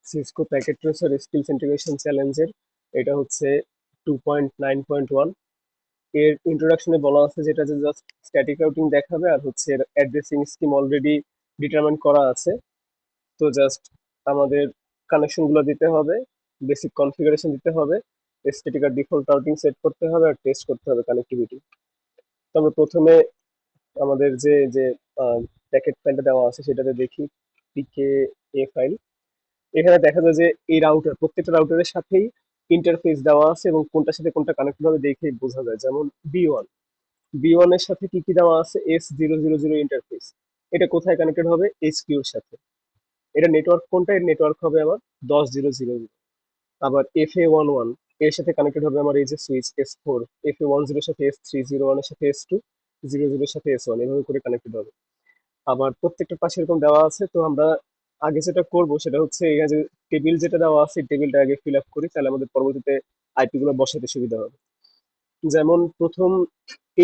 Cisco packet tracer skills integration চ্যালেঞ্জের এটা হচ্ছে 2.9.1। এর ইন্ট্রোডাকশনে বলা আছে যেটা যে জাস্ট স্ট্যাটিক রাউটিং দেখাবে আর হচ্ছে এর অ্যাড্রেসিং স্কিম অলরেডি ডিটারমাইন করা আছে। তো জাস্ট আমাদের কানেকশন গুলো দিতে হবে, বেসিক কনফিগারেশন দিতে হবে, স্ট্যাটিক আর ডিফল্ট রাউটিং সেট করতে হবে আর টেস্ট করতে হবে কানেক্টিভিটি। তো আমরা প্রথমে আমাদের যে যে প্যাকেট ফাইলটা দেওয়া আছে সেটাতে দেখি পিকে এ ফাইল। এখানে দেখা যায় যে এই রাউটার প্রত্যেকটা রাউটারের সাথেই ইন্টারফেস দেওয়া আছে এবং কোনটার সাথে কোনটা কানেক্টেড হবে দেখেই বোঝা যায়। যেমন বি ওয়ান এর সাথে কি কি দেওয়া আছে, S000 ইন্টারফেস। এটা কোথায় কানেক্টেড হবে? HQ এর সাথে। এটা নেটওয়ার্ক কোনটা? এর নেটওয়ার্ক হবে আমার 10.0.0। আবার FA11 এর সাথে কানেক্টেড হবে আমার এই যে সুইচ S4। FA10 এর সাথে S3, 01 এর সাথে S2, 00 এর সাথে S1, এভাবে করে কানেক্টেড হবে। আবার প্রত্যেকটার পাশে এরকম দেওয়া আছে। তো আমরা আগে যেটা করব সেটা হচ্ছে এই যে টেবিল যেটা দেওয়া আছে টেবিলটা আগে ফিল আপ করি, তাহলে আমাদের পরবর্তীতে আইপি গুলো বসাতে সুবিধা হবে। যেমন প্রথম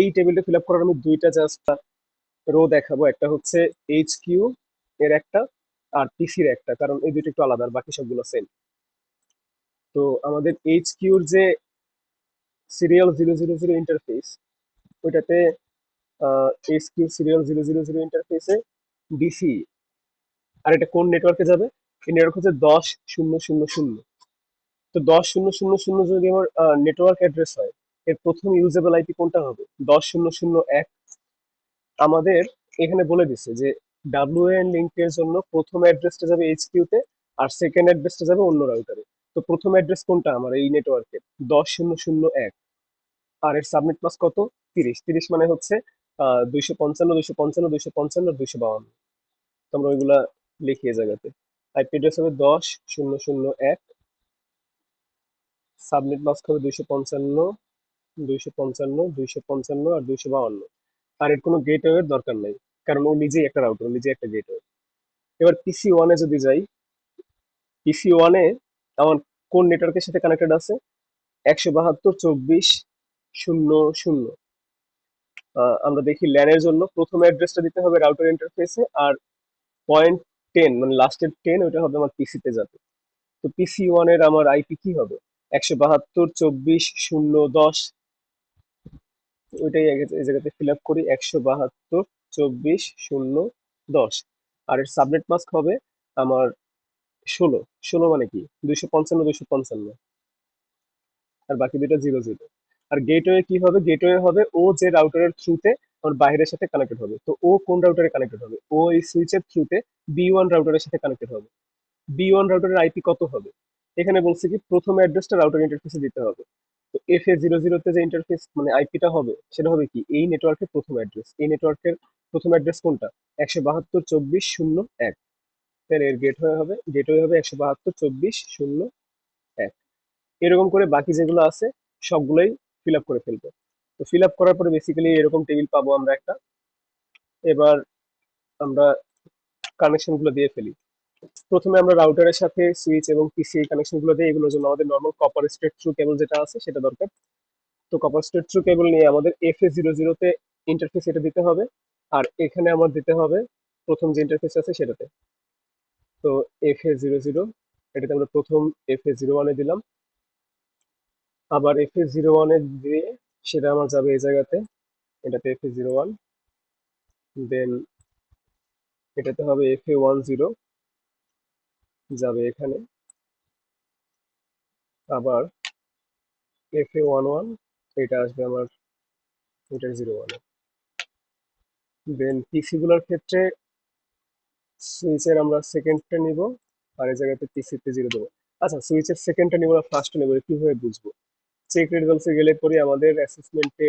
এই টেবিলটা ফিল আপ করার আমি দুইটা জাস্ট রো দেখাবো, একটা হচ্ছে HQ এর একটা আর পিসির একটা, কারণ এই দুটো একটু আলাদা আর বাকি সবগুলো সেম। তো আমাদের HQ-র যে সিরিয়াল 000 ইন্টারফেস, ওইটাতে HQ সিরিয়াল 000 ইন্টারফেসে ডিসি। আর এটা কোন নেটওয়ার্কে যাবে? এই নেটওয়ার্ক হচ্ছে 10.0.0.0। তো 10.0.0.0 যদি আমার নেটওয়ার্ক অ্যাড্রেস হয়, এর প্রথম ইউজেবল আইপি কোনটা হবে? 10.0.0.1। আমাদের এখানে বলে দিছে যে ডাব্লিউএন লিঙ্কের জন্য প্রথম অ্যাড্রেসটা যাবে HQ তে আর সেকেন্ড অ্যাড্রেসটা যাবে অন্য রাউটারে। তো প্রথম অ্যাড্রেস কোনটা আমার এই নেটওয়ার্কের? 10.0.0.1। আর এর সাবনেট মাস্ক কত? 30। মানে হচ্ছে 255, 255, 255 আর 252। তো আমরা ওইগুলা লিখি এই জায়গাতে। আইপি অ্যাড্রেস হবে 10.0.0.1, সাবনেট মাস্ক হবে 255, 255, 255 আর 252। আর এর কোনো গেটওয়ে এর দরকার নাই, কারণ ও নিজেই একটা রাউটার, নিজেই একটা গেটওয়ে। এবার PC1 এ যদি যাই, PC1 এ আমার কোন নেটওয়ার্কের সাথে কানেক্টেড আছে? 172.24.0.0। আমরা দেখি ল্যানের জন্য প্রথম অ্যাড্রেসটা দিতে হবে রাউটার ইন্টারফেসে, আর 0.10 মানে লাস্টের 10 ওইটা হবে আমার পিসিতে যাবে। তো PC1 এর আমার আইপি কি হবে? 172.24.0.10। ওইটাই এই জায়গাতে ফিল আপ করি, 172.24.0.10। আর এর সাবনেট মাস্ক হবে আমার 16। 16 মানে কি? 255, 255। আর বাকি দুটো 00। আর গেটওয়ে কি হবে? গেটওয়ে হবে ও যে রাউটারের থ্রুতে আমার বাইরের সাথে কানেক্টেড হবে। তো ও কোন রাউটারে কানেক্টেড হবে? ও এই সুইচের থ্রুতে B1 রাউটারের সাথে কানেক্টেড হবে। B1 রাউটারের আইপি কত হবে? এখানে বলছে কি প্রথম অ্যাড্রেসটা রাউটার ইন্টারফেসে দিতে হবে। তো FA00 তে যে ইন্টারফেস মানে আইপিটা হবে সেটা হবে কি? এই নেটওয়ার্কের প্রথম অ্যাড্রেস। এই নেটওয়ার্কের প্রথম অ্যাড্রেস কোনটা? 172.24.0.1। তাহলে এর গেটওয়ে হবে 172.24.0.1। এরকম করে বাকি যেগুলো আছে সবগুলোই ফিল আপ করে ফেলবো। তো ফিল আপ করার পরে বেসিক্যালি এরকম টেবিল পাবো আমরা একটা। এবার আমরা কানেকশন গুলো দিয়ে ফেলি। প্রথমে আমরা রাউটারের সাথে সুইচ এবং পিসি কানেকশন গুলো দিই। এগুলোর জন্য আমাদের নর্মাল কপার স্ট্রেট থ্রু কেবল যেটা আছে সেটা দরকার। তো কপার স্ট্রেট থ্রু কেবল নিয়ে আমাদের FA00 তে ইন্টারফেস এটা দিতে হবে। আর এখানে আমার দিতে হবে প্রথম যে ইন্টারফেস আছে সেটাতে। তো FA00, এটাতে আমরা প্রথম FA01 এ দিলাম। আবার FA01 এ দিয়ে সেটা আমার যাবে এই জায়গাতে, এটাতে FA01। দেন এটাতে হবে FA10, যাবে এখানে। আবার FA11, এটা আসবে আমার এটার 01-এ। দেন পিসি গুলোর ক্ষেত্রে সুইচের আমরা সেকেন্ডটা নিব আর এই জায়গাতে পিসিতে 0 দেবো। আচ্ছা, সুইচের সেকেন্ডটা নিব না ফার্স্টটা নেবো, কিভাবে বুঝবো? চেক রেজাল্টসে গেলে পরে আমাদের অ্যাসেসমেন্টে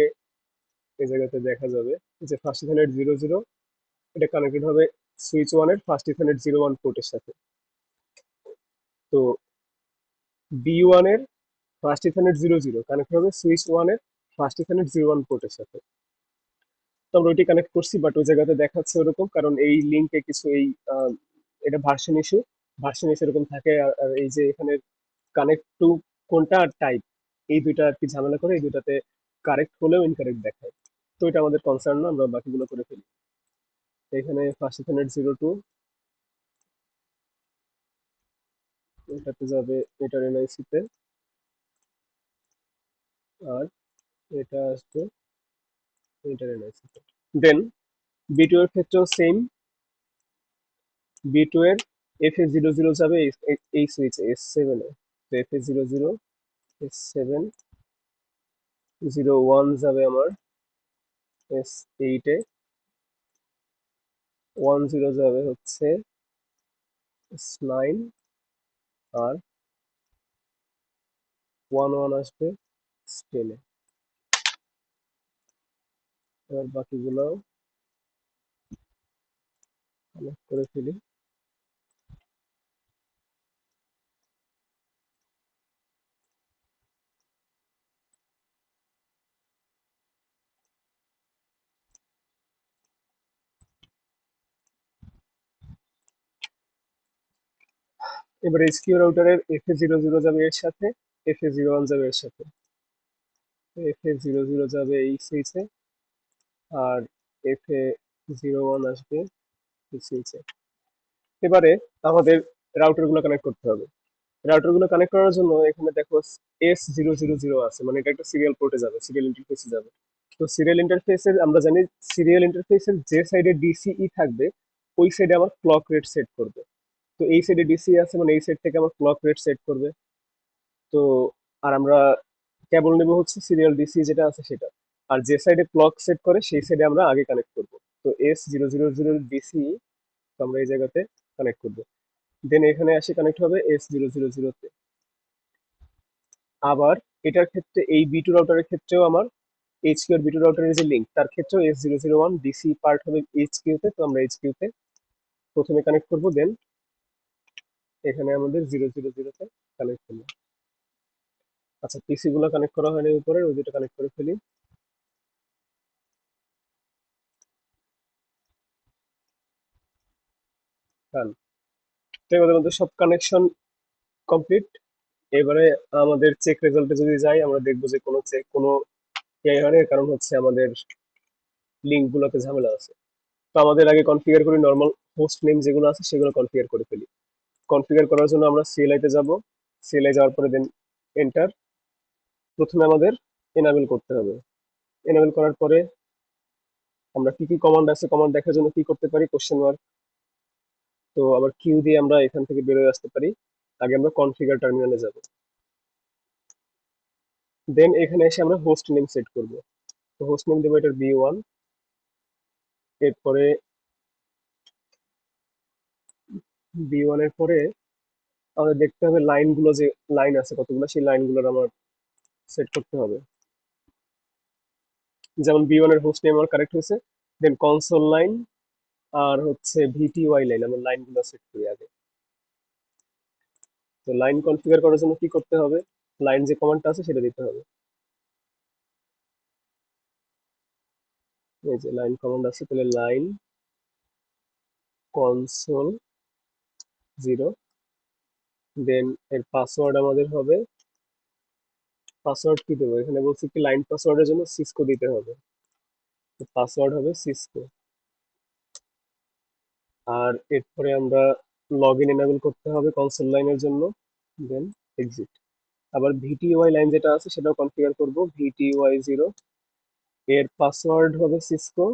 এই জায়গাতে দেখা যাবে যে ফার্স্ট ইথারনেট 00, এটা কানেক্টেড হবে সুইচ 1 এর ফার্স্ট ইথারনেট 01 পোর্টের সাথে। তো B1 এর ফার্স্ট ইথারনেট 00 কানেক্ট হবে সুইচ 1 এর ফার্স্ট ইথারনেট 01 পোর্টের সাথে। তো আমরা ওইটি কানেক্ট করছি, বাট ওই জায়গাতে দেখাচ্ছে ওরকম, কারণ এই লিঙ্কে কিছু এই এটা ভার্সন ইস্যু এরকম থাকে। আর এই যে এখানে কানেক্ট টু কোনটা আর টাইপ, এই দুইটা আর কি ঝামেলা করে, এই দুইটাতে কারেক্ট হলেও ইনকারেক্ট দেখায়। তো এটা আমাদের কনসার্ন না, আমরা বাকিগুলো করে ফেলি। এখানে ফার্স্ট ইথারনেট 02, এটাতে যাবে এটার এনআইসি তে, আর এটা আসবে এটার এনআইসি তে। দেন বি টু এর ক্ষেত্রেও সেম, বি টু এর FA00 যাবে এই সুইচে S7 এ, তো FA00 S7, 01 যাবে আমার S8 এ, 10 যাবে হচ্ছে S9, আর 11 আসবে S10 এ। এবার বাকিগুলো কানেক্ট করে ফেলি। এবার HQ রাউটারের FA00 যাবে এর সাথে, FA01 যাবে এর সাথে। FA00 যাবে এই সুইচে, আর FA01 আসবে এই সুইচে। এবারে আমাদের রাউটার গুলো কানেক্ট করতে হবে। রাউটার গুলো কানেক্ট করার জন্য এখানে দেখো S000 আছে, মানে এটা একটা সিরিয়াল পোর্টে যাবে, সিরিয়াল ইন্টারফেসে যাবে। তো সিরিয়াল ইন্টারফেসের আমরা জানি সিরিয়াল ইন্টারফেসের যে সাইডে ডিসিই থাকবে ওই সাইডে আমার ক্লক রেট সেট করবে। তো এই সাইডে ডিসি আছে মানে এই সাইড থেকে আমার ক্লক রেট সেট করবে। তো আর আমরা কেবল নেব হচ্ছে সিরিয়াল ডিসি যেটা আছে সেটা, আর যে সাইডে ক্লক সেট করে সেই সাইডে আমরা আগে কানেক্ট করব। তো S000 ডিসি আমরা এই জায়গাতে কানেক্ট করব। দেন এখানে আসে কানেক্ট হবে S000 তে। আবার এটার ক্ষেত্রে এই বি টু রাউটারের ক্ষেত্রেও আমার HQ আর বি টু রাউটারের যে লিঙ্ক তার ক্ষেত্রেও S001 ডিসি পার্ট হবে HQ তে, তো আমরা HQ তে প্রথমে কানেক্ট করব, দেন এখানে আমাদের 000 তে কানেক্ট করব। আচ্ছা, পিসি গুলো কানেক্ট করা হয়নি উপরে, ওই দুটো কানেক্ট করে ফেলি। ডান। তো এবার আমাদের সব কানেকশন কমপ্লিট। এবারে আমাদের চেক রেজাল্টে যদি যাই আমরা দেখবো যে কোনো ইয়ে হয় না, এর কারণ হচ্ছে আমাদের লিঙ্ক গুলোতে ঝামেলা আছে। তো আমাদের আগে কনফিগার করি, নর্মাল হোস্ট নেম যেগুলো আছে সেগুলো কনফিগার করে ফেলি। কনফিগার করার জন্য আমরা CLI তে যাব, CLI যাওয়ার পরে দেন এন্টার। প্রথমে আমাদের এনাবেল করতে হবে। এনাবেল করার পরে আমরা কি কি কমান্ড আছে, কমান্ড দেখার জন্য কি করতে পারি, কোশ্চেন মার্ক। তো আবার কিউ দিয়ে আমরা এখান থেকে বেরোয় আসতে পারি। আগে আমরা কনফিগার টার্মিনালে যাব, দেন এখানে এসে আমরা হোস্ট নেম সেট করব। তো হোস্ট নেম দেবো এটার B1। এরপরে B1 এর পরে আমাদের দেখতে হবে লাইনগুলো, যে লাইন আছে কতগুলো, সেই লাইনগুলোর আমার সেট করতে হবে। যেমন B1 এর হোস্ট নেম আমার কারেক্ট হয়েছে, দেন কনসোল লাইন আর হচ্ছে VTY লাইন, আমরা লাইনগুলো সেট করি আগে। তো লাইন কনফিগার করার জন্য কি করতে হবে, লাইন যে কমান্ডটা আছে সেটা দিতে হবে। এই যে লাইন কমান্ড আছে, তাহলে লাইন কনসোল 0, দেন এর পাসওয়ার্ড আমাদের হবে, পাসওয়ার্ড কি দেবো, এখানে বলছি কি লাইন পাসওয়ার্ডের জন্য সিসকো দিতে হবে, তো পাসওয়ার্ড হবে সিসকো। আর এরপরে আমরা লগ ইন এনাবেল করতে হবে কনসোল লাইনের জন্য, দেন এক্সিট। আবার VTY লাইন যেটা আছে সেটাও কনফিগার করব, VTY0, এর পাসওয়ার্ড হবে সিসকো,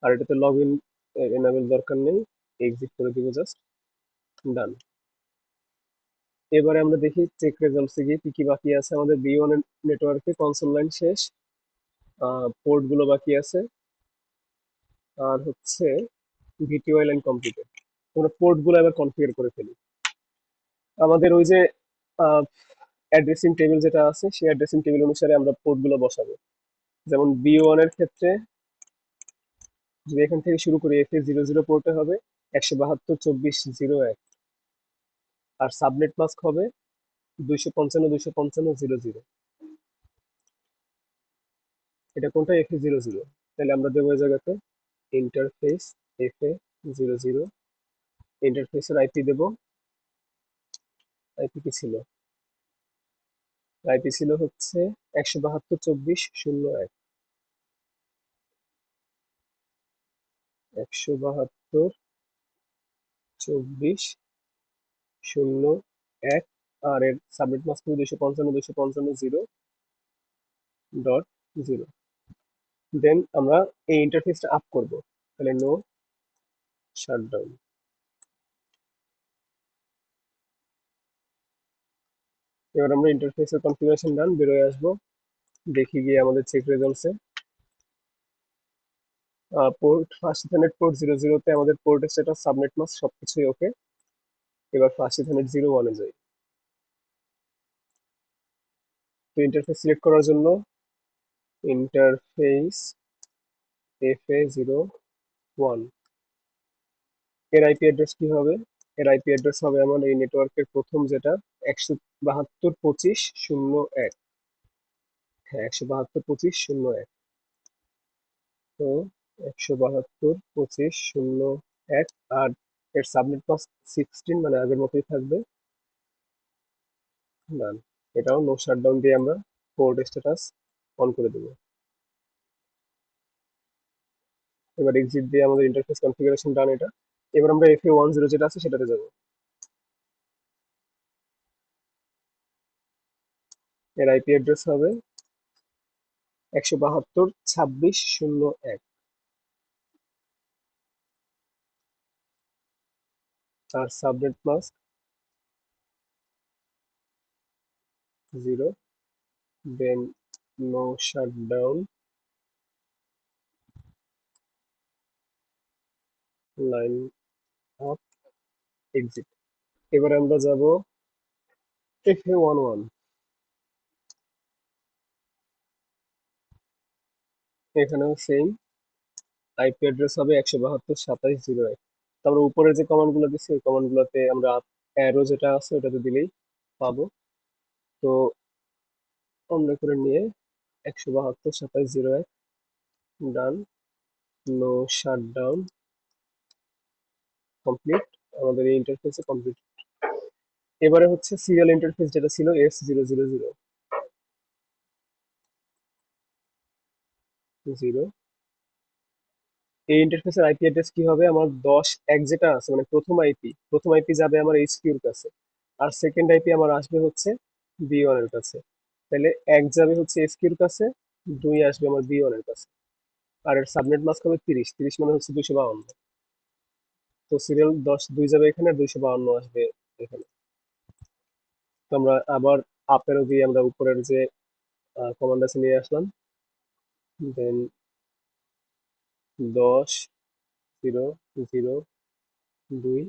আর এটাতে লগ ইন এনাবেল দরকার নেই, এক্সিট করে দিব জাস্ট, ডান। এবারে আমরা দেখি চেক রেজাল্টসে গিয়ে কি কি বাকি আছে। আমাদের B1 এর নেটওয়ার্কে কনসোল লাইন শেষ, পোর্ট গুলো বাকি আছে, আর হচ্ছে VTY লাইন কমপ্লিটেড। আমরা পোর্ট গুলো এবার কনফিগার করে ফেলি। আমাদের ওই যে অ্যাড্রেসিং টেবিল যেটা আছে সেই অ্যাড্রেসিং টেবিল অনুসারে আমরা পোর্ট গুলো বসাবো। যেমন B1 এর ক্ষেত্রে যদি এখান থেকে শুরু করি, FA00 পোর্টে হবে 172.24.01, আর সাবনেট মাস্ক হবে 255.255.00। এটা কোনটা, FA00। তাহলে আমরা দেবো এই জায়গাতে ইন্টারফেস FA00, ইন্টারফেসের আইপি দেবো, আইপি কি ছিল, আইপি ছিল হচ্ছে 172.24.01, 172.24.01। শূন্য এক, আর এর সাবনেট মাস্ক হবে 255.255.0.0। দেন আমরা এই ইন্টারফেসটা আপ করব, তাহলে নো শাটডাউন। এবার আমরা ইন্টারফেসের কনফিগারেশন ডান, বেরোয় আসবো, দেখি গিয়ে আমাদের চেক রেজাল্টসে পোর্ট ফার্স্ট ইথারনেট পোর্ট 00 তে আমাদের পোর্ট স্ট্যাটাস সাবনেট মাস্ক সবকিছুই ওকে। এবার ফার্স্ট ইথারনেট 01-এ যাই। তো ইন্টারফেস সিলেক্ট করার জন্য ইন্টারফেস FA01, এর আইপি অ্যাড্রেস কি হবে? এর আইপি অ্যাড্রেস হবে আমার এই নেটওয়ার্কের প্রথম যেটা 172.25.0.1। হ্যাঁ, 172.25.0.1। তো 172.25.0.1, আর এর সাবনেট মাস্ক 16, মানে আগের মতোই থাকবে। ডান। এটাও নো শাটডাউন দিয়ে আমরা পোর্ট স্ট্যাটাস অন করে দেবো। এবার এক্সিট দিয়ে আমাদের ইন্টারফেস কনফিগারেশন ডান এটা। এবার আমরা FA10 যেটা আছে সেটাতে যাব। এর আইপি অ্যাড্রেস হবে 172.26.0.1, আর subnet mask 0। Then no shutdown, line up, exit. এবারে আমরা যাব FA11। এখানেও সেম আইপি অ্যাড্রেস হবে 172.27.0.1। তারপরে উপরে যে কমান্ড গুলো দিচ্ছি ওই কমান্ড গুলোতে আমরা অ্যারো যেটা আছে ওটাতে দিলেই পাবো। তো অন্য করে নিয়ে 172.27.0.1 ডান, নো শাটডাউন, কমপ্লিট। আমাদের এই ইন্টারফেসে কমপ্লিট। এবারে হচ্ছে সিরিয়াল ইন্টারফেস যেটা ছিল S000 0। এই ইন্টারফেসের আইপি অ্যাড্রেস কি হবে? আমার 10.1 যেটা আছে, মানে প্রথম আইপি যাবে আমার HQ এর কাছে, আর সেকেন্ড আইপি আমার আসবে হচ্ছে B1 এর কাছে। তাহলে 1 যাবে হচ্ছে HQ এর কাছে, 2 আসবে আমার B1 এর কাছে, আর এর সাবনেট মাস্ক হবে 30 মানে হচ্ছে 252। তো সিরিয়াল 2 যাবে এখানে, আর 252 আসবে এখানে। তো আমরা আবার আপেরও দিয়ে আমরা উপরের যে কমান্ড আছে নিয়ে আসলাম। দেন 10.0.0.2,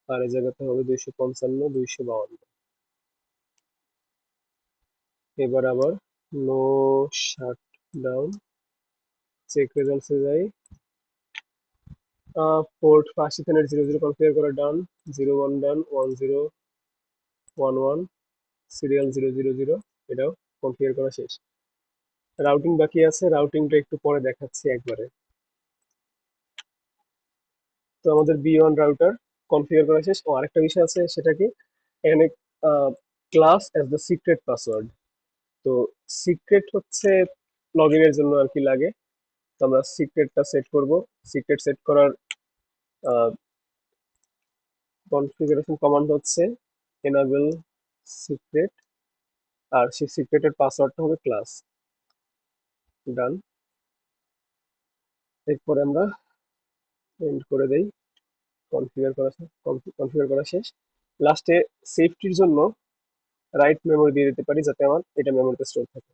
আর এই জায়গাতে হবে 255.252। এবার আবার নো শাটডাউন, চেক রেজাল্টসে যাই। পোর্ট ফার্স্ট ইথারনেট 00 কনফিগার করা ডান, 01 ডান, 1011, সিরিয়াল 000, এটাও কনফিগার করা শেষ। রাউটিং বাকি আছে, রাউটিংটা একটু পরে দেখাচ্ছি একবারে। তো আমাদের B1 রাউটার কনফিগার করা শেষ। ও আরেকটা বিষয় আছে, সেটা কি, এখানে class as the secret password. তো সিক্রেট হচ্ছে লগ ইনের জন্য আর কি লাগে। তো আমরা সিক্রেটটা সেট করব। সিক্রেট সেট করার কনফিগারেশন কমান্ড হচ্ছে enable secret, আর সেই সিক্রেটের পাসওয়ার্ডটা হবে ক্লাস। ডান। এরপরে আমরা এন্ড করে দেই। কনফিগার করা শেষ। লাস্টে সেফটির জন্য রাইট মেমোরি দিয়ে দিতে পারি, যাতে আমার এটা মেমোরিতে স্টোর থাকে।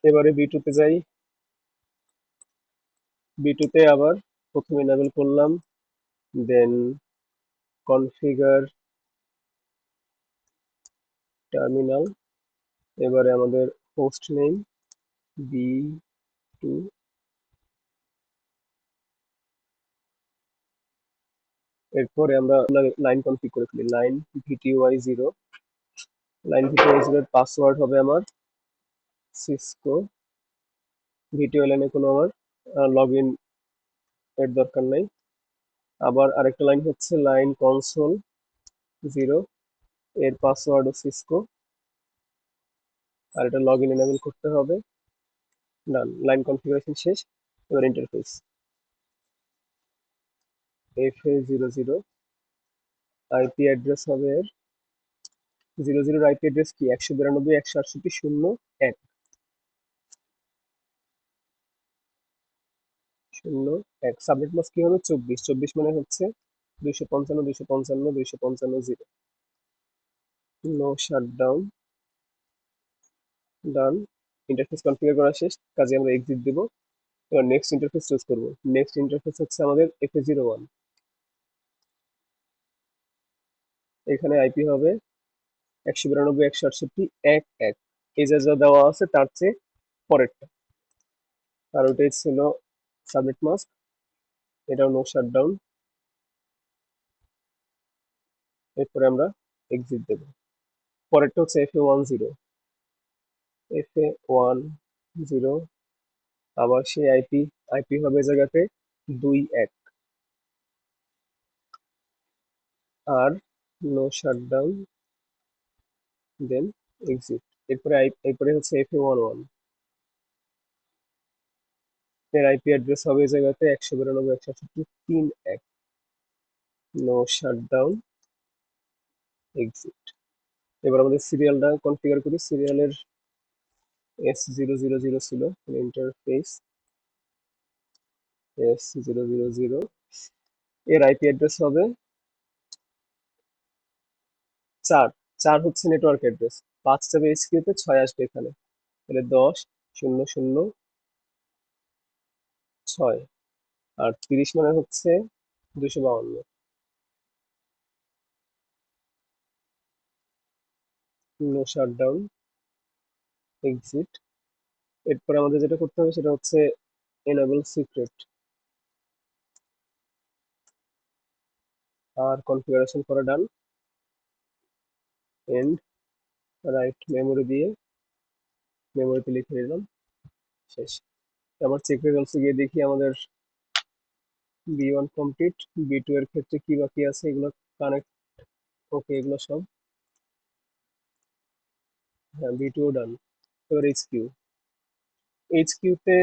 এবারে B2 তে যাই। B2 তে আবার প্রথমে enable করলাম, দেন কনফিগার টার্মিনাল। এবারে আমাদের হোস্ট নেম B2, এরপরে আমরা লাইন কনফিগ করে ফেলি, লাইন VTY0। লাইন VTY0 এর পাসওয়ার্ড হবে আমার সিসকো। ভিটিও লাইনে কোনো আমার লগ ইন এর দরকার নাই। আবার আরেকটা লাইন হচ্ছে লাইন console 0, এর পাসওয়ার্ডও সিসকো, আর এটা লগ ইন এনেবল করতে হবে। ডান, লাইন কনফিগারেশন শেষ। এবার ইন্টারফেস FA00, আইপি অ্যাড্রেস হবে 00 আইপি অ্যাড্রেস কি 192.168.0.1 0.1 সাবনেট মাস্ক কি হবে 24 মানে হচ্ছে 255.255.255.0 নো শাটডাউন ডান ইন্টারফেস কনফিগার করা শেষ কাজে আমরা এক্সিট দিব এবার নেক্সট ইন্টারফেস চুজ করব নেক্সট ইন্টারফেস হচ্ছে আমাদের FA01 এখানে আইপি হবে 192.168.1.1 এই যা দেওয়া আছে তার চেয়ে পরেরটা আর ওটাই ছিল সাবনেট মাস্ক এটাও নো শাটডাউন এরপরে আমরা এক্সিট দেব পরেরটা হচ্ছে FA10 আবার সেই আইপি হবে জায়গাতে 2.1 আর নো শাটডাউন দেন এক্সিট এরপরে হচ্ছে FA11 এর আইপি অ্যাড্রেস হবে এই জায়গাতে 192.168.3.1 নো শাটডাউন এক্সিট এবার আমাদের সিরিয়ালটা কনফিগার করি সিরিয়ালের S000 ছিল ইন্টারফেস S000 এর আইপি অ্যাড্রেস হবে 4 হচ্ছে নেটওয়ার্ক অ্যাড্রেস 5 যাবে এইচকিউতে 6 আসবে এখানে তাহলে 10.0.0.6 আর 30 মানে হচ্ছে 252 নো শাটডাউন এক্সিট এরপর আমাদের যেটা করতে হবে সেটা হচ্ছে এনেবল সিক্রেট আর কনফিগারেশন করা ডান এন্ড রাইট মেমোরি দিয়ে মেমোরিতে লিখে দিলাম শেষ আবার চেক রেজাল্টসে গিয়ে দেখি আমাদের B1 কমপ্লিট B2 এর ক্ষেত্রে কি বাকি আছে এগুলো কানেক্ট ওকে এগুলো সব হ্যাঁ B2 ডান এবার এইচকিউতে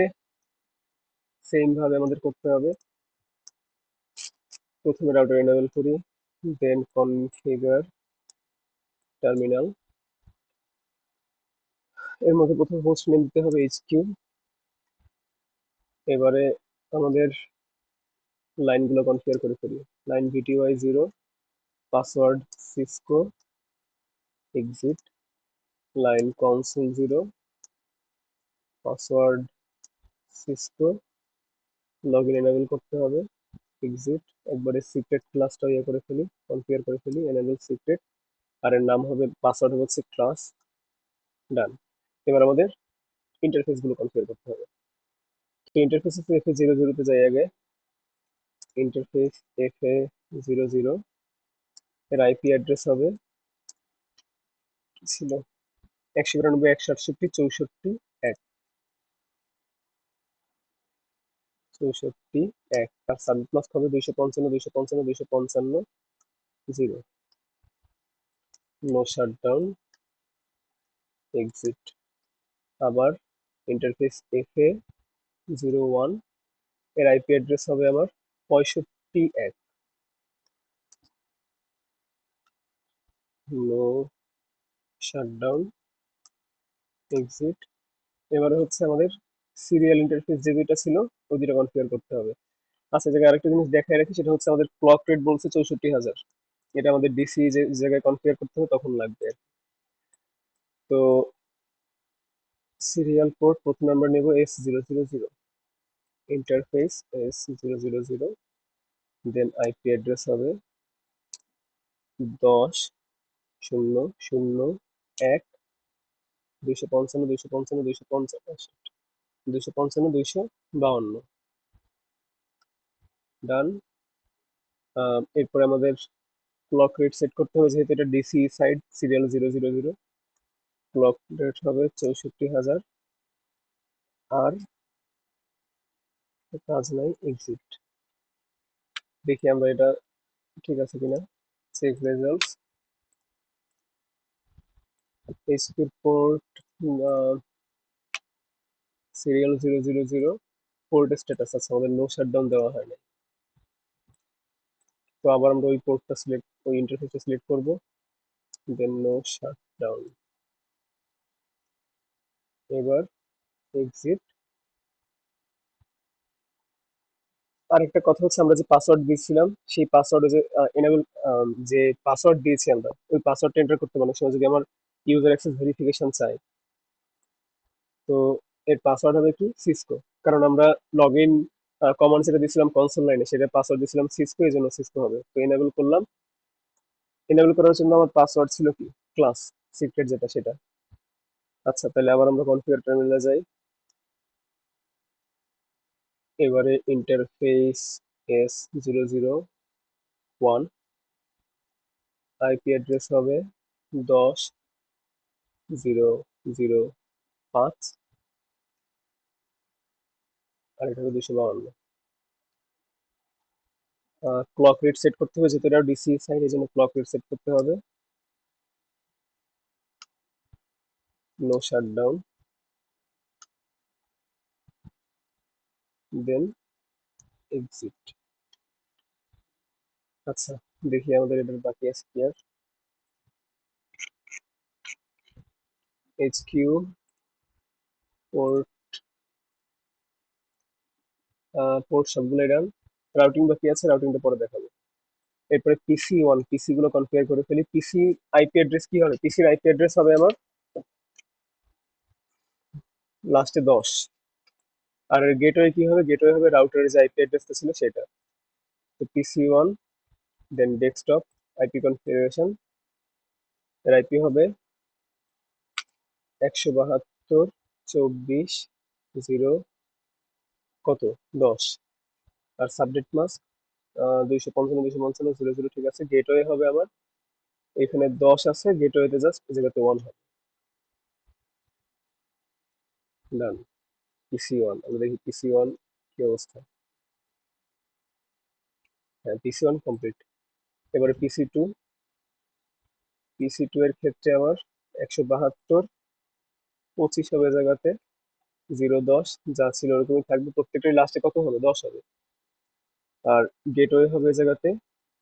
সেম ভাবে আমাদের করতে হবে প্রথমে রাউটার এনেবল করি দেন কনফিগার টার্মিনাল এর মধ্যে প্রথমে হোস্ট নেম দিতে হবে এইচকিউ এবারে আমাদের লাইনগুলো কনফিগার করে ফেলি line VTY0 password Cisco exit line console 0 password Cisco login enable করতে হবে এক্সিট একবারে সিক্রেট ক্লাসটা করে ফেলি কনফিগার করে ফেলি এনেবল সিক্রেট আর এর নাম হবে পাসওয়ার্ড হচ্ছে ক্লাস ডান এবার আমাদের ইন্টারফেস গুলো কনফিগার করতে হবে তো ইন্টারফেস FA00 তে যাই আগে ইন্টারফেস FA00 এর আইপি অ্যাড্রেস হবে কি ছিল 192.168.64.1 64.1 আর সাবনেট মাস্ক হবে 255.255.255.0 নো শাটডাউন এক্সিট আবার ইন্টারফেস FA01 এর আইপি অ্যাড্রেস হবে আমার 65.1 নো শাটডাউন এক্সিট এবারে হচ্ছে আমাদের সিরিয়াল ইন্টারফেস যে দুইটা ছিল ওই দুইটা কনফিগার করতে হবে আচ্ছা জায়গায় আরেকটা জিনিস দেখায় রাখি সেটা হচ্ছে আমাদের ক্লক রেট বলছে 64,000 এটা আমাদের ডিসি যে জায়গায় কনফিগার করতে হবে তখন লাগবে তো সিরিয়াল পোর্ট প্রথমে আমরা নেব S000 ইন্টারফেস S000 দেন আইপি অ্যাড্রেস হবে 10.0.0.1 255.255.255 ডান এরপরে আমাদের ক্লক রেট সেট করতে হবে যেহেতু এটা DC side serial 000 clock rate হবে 64,000 আর কাজ নাই এক্সিট দেখি আমরা এটা ঠিক আছে কিনা check results HP port serial 000 port status আছে আমাদের নো শাটডাউন দেওয়া হয় না তো আবার আমরা ওই পোর্টটা সিলেক্ট, ওই ইন্টারফেসটা সিলেক্ট করব, দেন নো শাটডাউন। এবার এক্সিট। আরেকটা কথা হচ্ছে, আমরা যে পাসওয়ার্ড দিয়েছিলাম সেই পাসওয়ার্ডে যে এনেবল, যে পাসওয়ার্ড দিয়েছি আমরা, ওই পাসওয়ার্ডটা এন্টার করতে পারি। অনেক সময় যদি আমার ইউজার অ্যাক্সেস ভেরিফিকেশন চাই, তো এর পাসওয়ার্ড হবে কি সিসকো। কারণ আমরা লগ ইন কমান্ড যেটা দিয়েছিলাম কনসোল লাইনে, সেটা পাসওয়ার্ড দিয়েছিলাম সিসকো, এই জন্য সিসকো হবে। তো এনেবল করলাম। এনেবল করার জন্য আমার পাসওয়ার্ড ছিল কি ক্লাস সিক্রেট, যেটা সেটা। আচ্ছা, তাহলে আবার আমরা কনফিগার টার্মিনালে যাই। এবারে ইন্টারফেস S001, আইপি অ্যাড্রেস হবে 10.0.0.5, আর এটা হবে 252। ক্লক রেট সেট করতে হবে, যেহেতু এটা ডিসি সাইড, এই জন্য ক্লক রেট সেট করতে হবে। নো শাটডাউন, দেন এক্সিট। আচ্ছা, দেখি আমাদের এটার বাকি আছে কি আর। HQ পোর্ট, পোর্ট সবগুলো ডান। রাউটিং বাকি আছে, রাউটিংটা পরে দেখাবো। এরপরে PC1, পিসি গুলো কনফিগার করে ফেলি। পিসি আইপি অ্যাড্রেস কি হবে? পিসির আইপি অ্যাড্রেস হবে আমার লাস্টে 10। আর গেটওয়ে কি হবে? গেটওয়ে হবে রাউটারের যে আইপি অ্যাড্রেসটা ছিল সেটা। তো PC1, দেন ডেস্কটপ আইপি কনফিগারেশন, এর আইপি হবে 172.24.0 কত 10। আর সাবনেট মাস্ক 255.255.0.0, ঠিক আছে। গেটওয়ে হবে আমার, এখানে 10 আছে, গেটওয়েতে জাস্ট এই জায়গাতে 1 হবে। ডান। PC1, আমরা দেখি PC1 কি অবস্থা। হ্যাঁ, PC1 কমপ্লিট। এবারে PC2। PC2 এর ক্ষেত্রে আমার 172.25 হবে জায়গাতে, 0.10 যা ছিল ওরকমই থাকবে। প্রত্যেকটাই লাস্টে কত হবে? 10 হবে। আর গেটওয়ে হবে এই জায়গাতে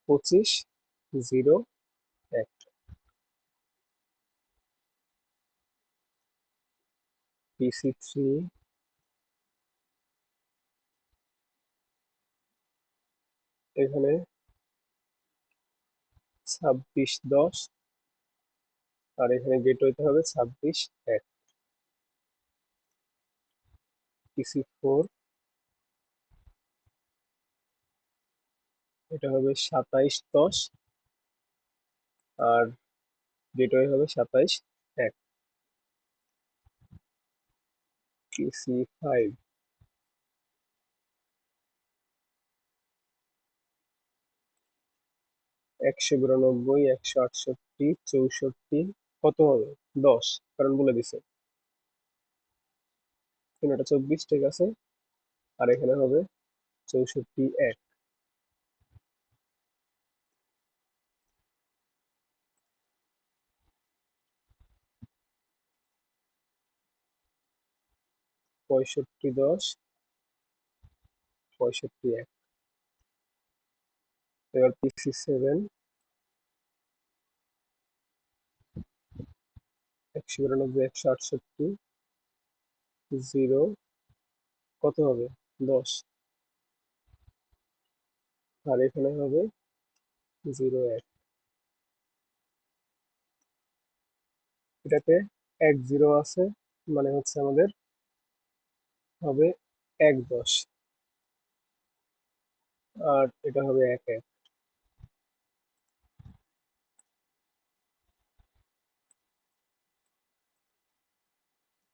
25.0.1। PC3, এখানে 26.10, আর এখানে গেটওয়েতে হবে 26.1। PC4, এটা হবে 27.10, আর গেটওয়ে হবে 27.1। PC5, একশো বিরানব্বই, 168, 64 কত হবে? 10, কারণ বলে দিছে 324, ঠিক আছে। আর এখানে হবে 64.1। 65.10, 65.1। এবার PC7, 192, 168, 0 কত হবে? 10, আর এখানে হবে 0.1। এটাতে 10 আছে, মানে হচ্ছে আমাদের হবে 1.10, আর এটা হবে 1.1।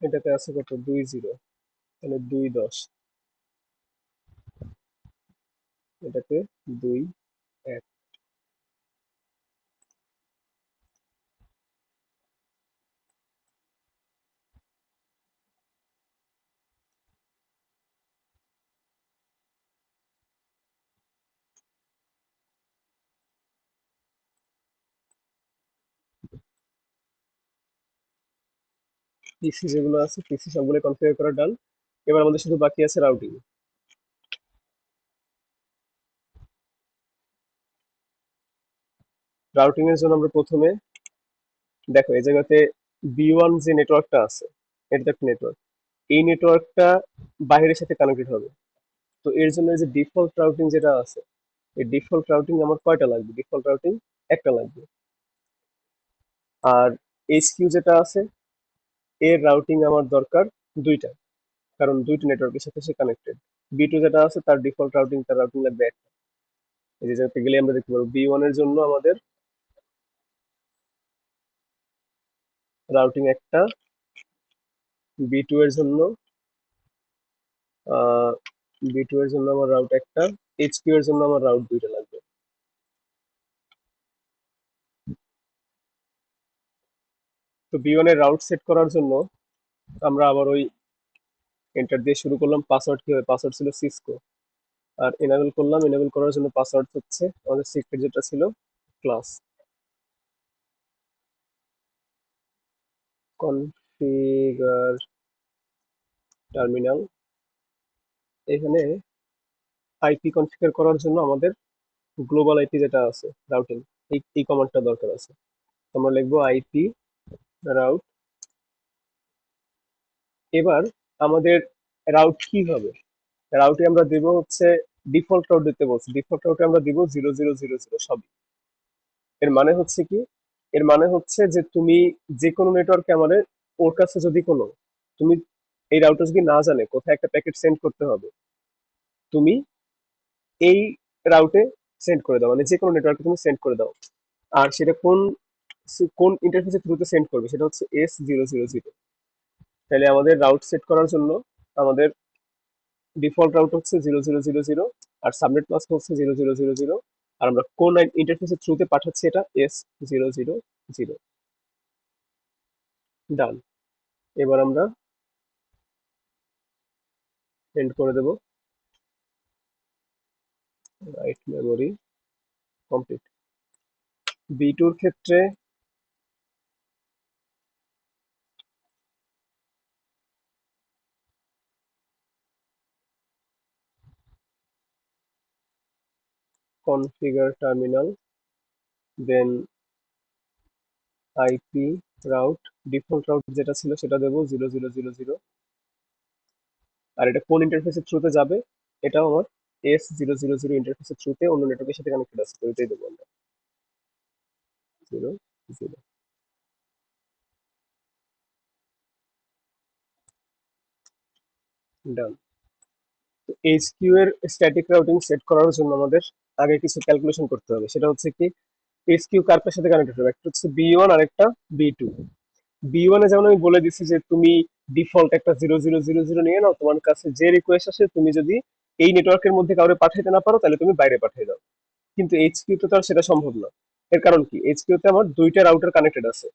এটাতে আছে কত? 2.0, তাহলে 2.10। এটাতে 2.1। পিসি যেগুলো আছে, পিসি সবগুলো কনফিগার করা ডান। এবার আমাদের শুধু বাকি আছে রাউটিং। রাউটিং এর জন্য আমরা প্রথমে দেখো এই জায়গাতে বি1 যে নেটওয়ার্কটা আছে, এটা তো একটা নেটওয়ার্ক, এই নেটওয়ার্কটা বাইরের সাথে কানেক্টেড হবে। তো এর জন্য এই যে ডিফল্ট রাউটিং যেটা আছে, এই ডিফল্ট রাউটিং আমার কয়টা লাগবে? ডিফল্ট রাউটিং একটা লাগবে। আর এইচ কিউ যেটা আছে, এর রাউটিং আমার দরকার দুইটা, কারণ দুইটা নেটওয়ার্কের সাথে সে কানেক্টেড। বি2 যেটা আছে তার ডিফল্ট রাউটিং, তার রাউটিং লাগবে একটা। এই যে জায়গাতে গেলে আমরা দেখতে পাবো বি1 এর জন্য আমাদের রাউটিং একটা, বি2 এর জন্য বি2 এর জন্য আমার রাউট একটা, এইচ কিউ এর জন্য আমার রাউট দুইটা লাগবে। তো বি1 এর রাউট সেট করার জন্য আমরা আবার ওই এন্টার দিয়ে শুরু করলাম। পাসওয়ার্ড কি হবে? পাসওয়ার্ড ছিল সিসকো। আর এনাবেল করলাম, এনাবেল করার জন্য পাসওয়ার্ড হচ্ছে আমাদের সিক্রেট যেটা ছিল ক্লাস। কনফিগার টার্মিনাল, এখানে আইপি কনফিগার করার জন্য আমাদের গ্লোবাল আইপি যেটা আছে রাউটিং, এই কমান্ডটা দরকার আছে। আমরা লিখবো আইপি রাউট। এবার আমাদের রাউট কি হবে? রাউটে আমরা দিব হচ্ছে ডিফল্ট রাউট দিতে বলছি, ডিফল্ট রাউটে আমরা দিব 0000 সবই। এর মানে হচ্ছে কি? এর মানে হচ্ছে যে তুমি যে কোনো নেটওয়ার্কে আমাদের, ওর কাছে যদি কোনো, তুমি এই রাউটার যদি না জানে কোথায় একটা প্যাকেট সেন্ড করতে হবে, তুমি এই রাউটে সেন্ড করে দাও, মানে যে কোনো নেটওয়ার্কে তুমি সেন্ড করে দাও। আর সেটা কোন কোন ইন্টারফেসের থ্রুতে সেন্ড করবে সেটা হচ্ছে S000। তাহলে আমাদের রাউট সেট করার জন্য আমাদের ডিফল্ট রাউট হচ্ছে 0000, আর সাবনেট মাস্ক হচ্ছে 0000, আর আমরা কোন ইন্টারফেসের থ্রুতে পাঠাচ্ছি এটা S000। ডান। এবার আমরা এন্ড করে দেব। Write memory complete. বি2 ক্ষেত্রে configure terminal, then IP route, default route যেটা ছিল সেটা দেবো 0000। আর এটা কোন ইন্টারফেসের থ্রুতে যাবে? এটাও আমার S000 ইন্টারফেসের থ্রুতে অন্য নেটওয়ার্কের সাথে কানেক্টেড আছে, তো এটাই দেবো আমরা 00। ডান। এইচকিউ এর স্ট্যাটিক রাউটিং সেট করার জন্য আমাদের আগে কিছু ক্যালকুলেশন করতে হবে। সেটা হচ্ছে কি, এইচকিউ কার সাথে কানেক্টেড হবে? একটা হচ্ছে বি1 আর একটা বি2। বি1 এ যেমন আমি বলে দিচ্ছি যে তুমি ডিফল্ট একটা 0000 নিয়ে নাও, তোমার কাছে যে রিকোয়েস্ট আসে তুমি যদি এই নেটওয়ার্কের মধ্যে কাউরে পাঠাইতে না পারো তাহলে তুমি বাইরে পাঠিয়ে দাও। কিন্তু এইচকিউ তে তো আর সেটা সম্ভব না। এর কারণ কি, এইচকিউ তে আমার দুইটা রাউটার কানেক্টেড আছে,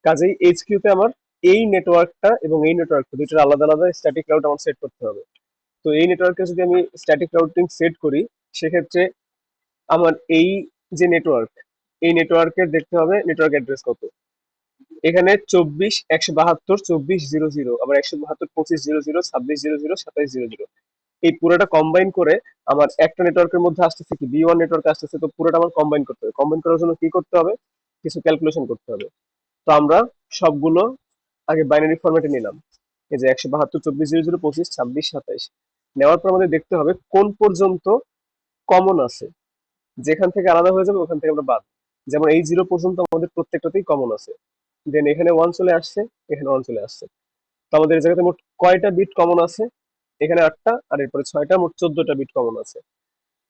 কাজেই এইচকিউ তে আমার এই নেটওয়ার্কটা এবং এই নেটওয়ার্কটা দুইটার আলাদা আলাদা স্ট্যাটিক রাউট আমার সেট করতে হবে। তো এই নেটওয়ার্কে যদি আমি স্ট্যাটিক রাউটিং সেট করি, সেক্ষেত্রে আমার এই যে নেটওয়ার্ক, এই নেটওয়ার্কের দেখতে হবে নেটওয়ার্ক অ্যাড্রেস কত। এখানে 24 172 24 00, আবার 172 25 00 26 00 27 00, এই পুরোটা কম্বাইন করে আমার একটা নেটওয়ার্কের মধ্যে আসতেছে কি, বি1 নেটওয়ার্কে আসতেছে। তো পুরোটা আমার কম্বাইন করতে হবে। কম্বাইন করার জন্য কি করতে হবে? কিছু ক্যালকুলেশন করতে হবে। তো আমরা সবগুলো আগে বাইনারি ফরম্যাটে নিলাম। এই যে 172 24 00 25 26 27 নেওয়ার পর আমাদের দেখতে হবে কোন পর্যন্ত কমন আছে, যেখান থেকে আলাদা হয়ে যাবে ওখান থেকে আমরা বাদ। যেমন এই 0 পর্যন্ত আমাদের প্রত্যেকটাতেই কমন আছে, দেন এখানে 1 চলে আসছে, এখানে 1 চলে আসছে। তো আমাদের এই জায়গাতে মোট কয়টা বিট কমন আছে? এখানে 8টা, আর এরপরে 6টা, মোট 14টা বিট কমন আছে।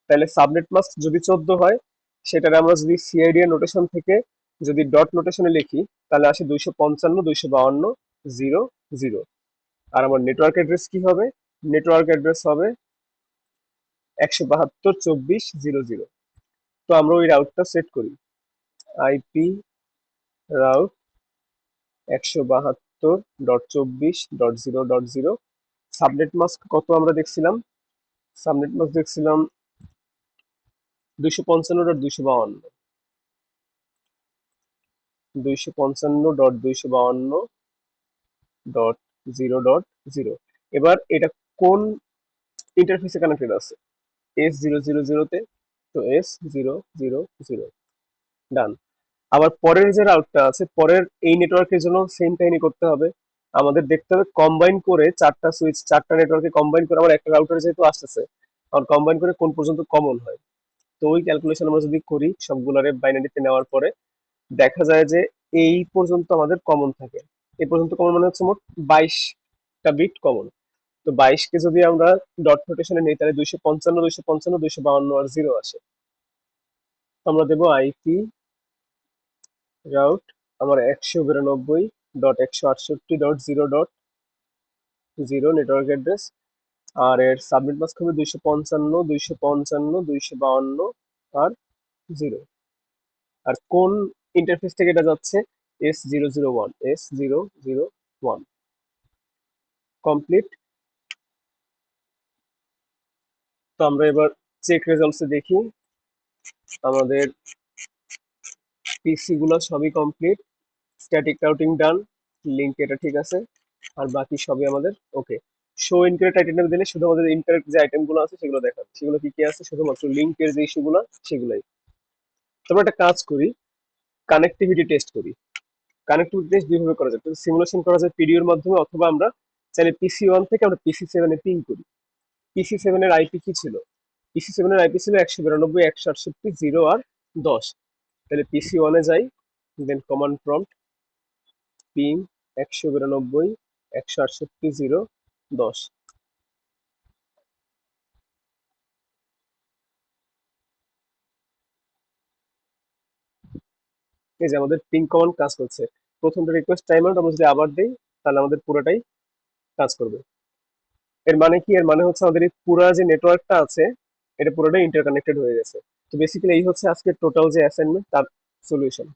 তাহলে সাবনেট মাস্ক যদি 14 হয়, সেটারে আমরা যদি সিআইডি এর নোটেশন থেকে যদি ডট নোটেশনে লিখি, তাহলে আসে 255 252 0 0। আর আমার নেটওয়ার্ক অ্যাড্রেস কি হবে? নেটওয়ার্ক অ্যাড্রেস হবে 172 24 00। তো আমরা ওই রাউটটা সেট করি, আইপি রাউট 172.24.0.0। সাবনেট মাস্ক কত আমরা দেখছিলাম? সাবনেট মাস্ক দেখছিলাম 255.252, 255.252.0.0। এবার এটা কোন ইন্টারফেসে কানেক্টেড আছে? S000 তে। তো S000, ডান। আবার পরের যে রাউটটা আছে, পরের এই নেটওয়ার্কের জন্য সেম কাহিনী করতে হবে। আমাদের দেখতে হবে কম্বাইন করে চারটা সুইচ, চারটা নেটওয়ার্কে কম্বাইন করে আমার একটা রাউটার যেহেতু আসতেছে, আর কম্বাইন করে কোন পর্যন্ত কমন হয়। তো ওই ক্যালকুলেশন আমরা যদি করি সবগুলারে বাইনারিতে নেওয়ার পরে দেখা যায় যে এই পর্যন্ত আমাদের কমন থাকে। এই পর্যন্ত কমন মানে হচ্ছে মোট 22টা বিট কমন। তো 22কে যদি আমরা ডট নোটেশনে নেই তাহলে 255, 255, 252 আর 0 আসে। তো আমরা দেবো আইপি রাউট আমার 192.168.0.0 নেটওয়ার্ক অ্যাড্রেস, আর এর সাবনেট মাস্ক হবে 255, 255, 252 আর 0। আর কোন ইন্টারফেস থেকে এটা যাচ্ছে? S001, S001 complete. তো আমরা এবার চেক রেজাল্টসে দেখি আমাদের পিসি গুলো সবই কমপ্লিট, স্ট্যাটিক রাউটিং ডান, লিংক এটা ঠিক আছে, আর বাকি সবই আমাদের ওকে। শো ইনকারেক্ট আইটেম দিলে শুধু আমাদের ইনকারেক্ট যে আইটেম গুলো আছে সেগুলো দেখাবে। সেগুলো কি কি আছে? শুধুমাত্র লিংকের যে ইস্যুগুলো সেগুলাই। তোমরা একটা কাজ করি, কানেক্টিভিটি টেস্ট করি। কানেক্টিভিটি টেস্ট দুইভাবে করা যায়, সিমুলেশন করা যায় পিডিওর মাধ্যমে, অথবা আমরা চাইলে পিসি 1 থেকে আমরা পিসি 7 এ পিং করি। পিসি 7 এর আইপি কি ছিল? পিসি 7 এর আইপি ছিল 192.168.0 আর 10। তাহলে পিসি 1 এ যাই, দেন কমান্ড প্রম্পট পিং 192.168.0.10। এই যে আমাদের পিং কমান্ড কাজ করছে। প্রথমটা রিকোয়েস্ট টাইম আউট আমরা যদি আবার দিই তাহলে আমাদের পুরোটাই কাজ করবে। এর মানে কি? এর মানে হচ্ছে আমাদের এই পুরো যে নেটওয়ার্কটা আছে এটা পুরোটাই ইন্টারকানেক্টেড হয়ে গেছে। তো বেসিক্যালি এই হচ্ছে আজকে টোটাল যে অ্যাসাইনমেন্ট তার সলিউশন।